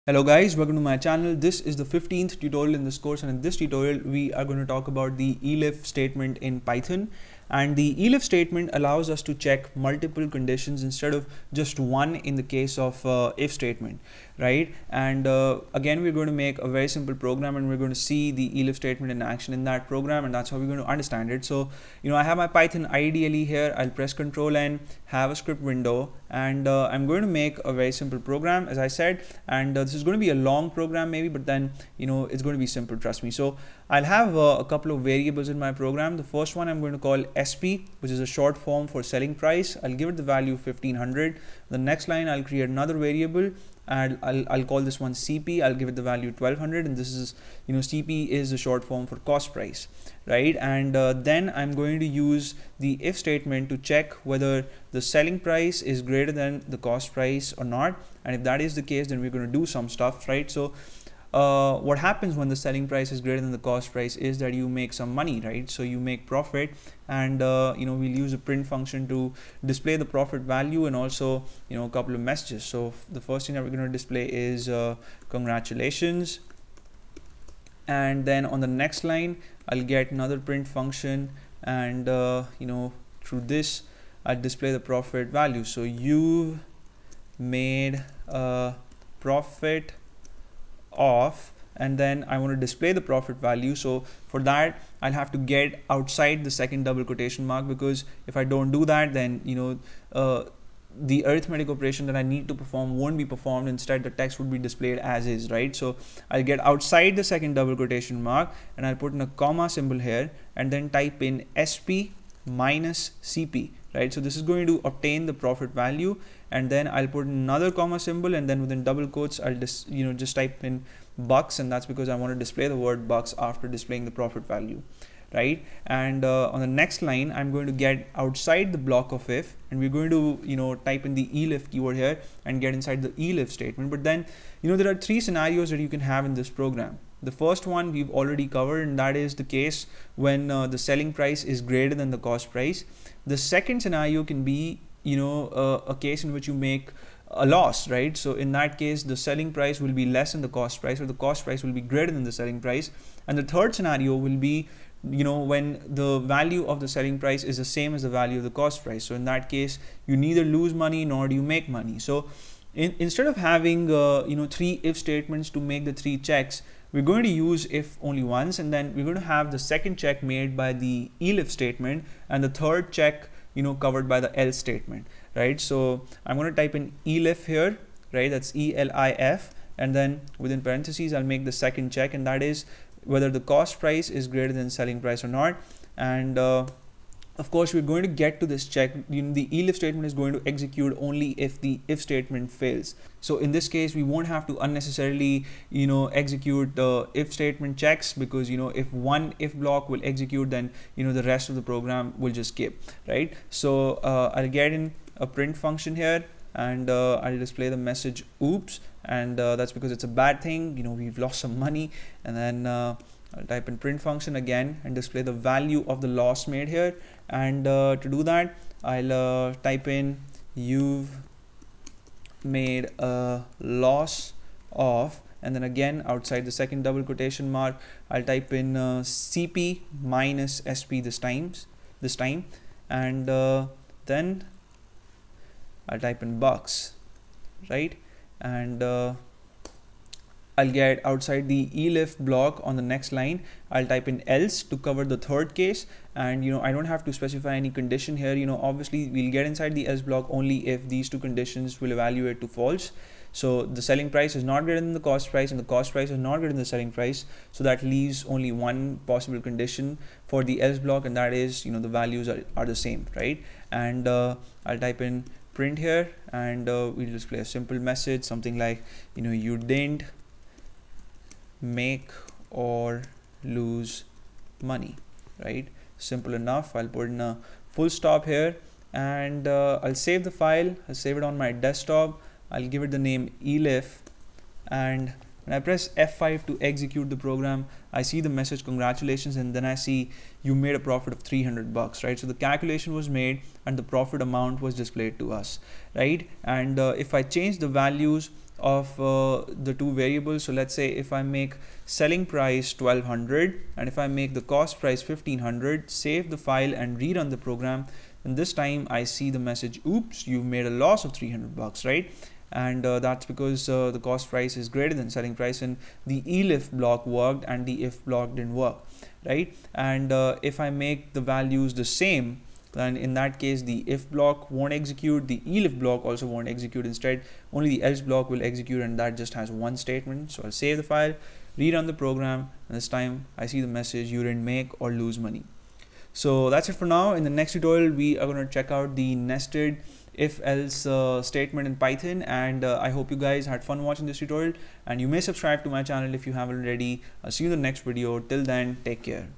Hello guys, welcome to my channel. This is the 15th tutorial in this course, and in this tutorial we are going to talk about the elif statement in Python. And the elif statement allows us to check multiple conditions instead of just one in the case of if statement, right? And again, we're going to make a very simple program and we're going to see the elif statement in action in that program, and that's how we're going to understand it. So I have my Python IDE here. I'll press Ctrl N, have a script window, and I'm going to make a very simple program, as I said. And this is going to be a long program maybe, but then it's going to be simple, trust me. So I'll have a couple of variables in my program. The first one I'm going to call SP, which is a short form for selling price. I'll give it the value 1500. The next line I'll create another variable and I'll call this one CP. I'll give it the value 1200, and this is CP is the short form for cost price, right? And then I'm going to use the if statement to check whether the selling price is greater than the cost price or not, and if that is the case, then we're going to do some stuff, right? So what happens when the selling price is greater than the cost price is that you make some money, right? So you make profit, and we'll use a print function to display the profit value and also a couple of messages. So the first thing that we're going to display is congratulations, and then on the next line I'll get another print function, and through this I'll display the profit value. So you've made a profit of, and then I want to display the profit value. So for that I'll have to get outside the second double quotation mark, because if I don't do that, then the arithmetic operation that I need to perform won't be performed. Instead, the text would be displayed as is, right? So I'll get outside the second double quotation mark, and I'll put in a comma symbol here, and then type in SP minus CP, right? So this is going to obtain the profit value, and then I'll put another comma symbol, and then within double quotes I'll just type in bucks, and that's because I want to display the word bucks after displaying the profit value, right? And on the next line I'm going to get outside the block of if, and we're going to type in the elif keyword here and get inside the elif statement. But then there are three scenarios that you can have in this program. The first one we've already covered, and that is the case when the selling price is greater than the cost price. The second scenario can be a case in which you make a loss, right? So in that case, the selling price will be less than the cost price, or the cost price will be greater than the selling price. And the third scenario will be when the value of the selling price is the same as the value of the cost price. So in that case, you neither lose money nor do you make money. So instead of having three if statements to make the three checks, we're going to use if only once, and then we're going to have the second check made by the elif statement, and the third check covered by the else statement, right? So I'm going to type in elif here, right? That's ELIF, and then within parentheses I'll make the second check, and that is whether the cost price is greater than selling price or not. And of course, we're going to get to this check. The elif statement is going to execute only if the if statement fails. So in this case, we won't have to unnecessarily execute the if statement checks, because if one if block will execute, then the rest of the program will just skip, right? So I'll get in a print function here, and I'll display the message oops, and that's because it's a bad thing, we've lost some money. And then I'll type in print function again and display the value of the loss made here. And to do that, I'll type in you've made a loss of, and then again outside the second double quotation mark I'll type in CP minus SP this time, and then I'll type in bucks, right? And I'll get outside the elif block on the next line. I'll type in else to cover the third case, and I don't have to specify any condition here. Obviously we'll get inside the else block only if these two conditions will evaluate to false. So the selling price is not greater than the cost price, and the cost price is not greater than the selling price. So that leaves only one possible condition for the else block, and that is the values are the same, right? And I'll type in print here, and we'll display a simple message, something like you didn't make or lose money, right? Simple enough. I'll put in a full stop here, and I'll save the file. I'll save it on my desktop. I'll give it the name elif, and When I press F5 to execute the program, I see the message congratulations, and then I see you made a profit of 300 bucks, right? So the calculation was made and the profit amount was displayed to us, right? And if I change the values of the two variables, so let's say if I make selling price 1200 and if I make the cost price 1500, save the file and rerun the program, and this time I see the message, oops, you've made a loss of 300 bucks, right? And that's because the cost price is greater than selling price, and the elif block worked and the if block didn't work, right? And if I make the values the same, then in that case the if block won't execute, the elif block also won't execute. Instead, only the else block will execute, and that just has one statement. So I'll save the file, rerun the program, and this time I see the message, you didn't make or lose money. So that's it for now. In the next tutorial, we are going to check out the nested if-else statement in Python, and I hope you guys had fun watching this tutorial, and you may subscribe to my channel if you haven't already. I'll see you in the next video. Till then, take care.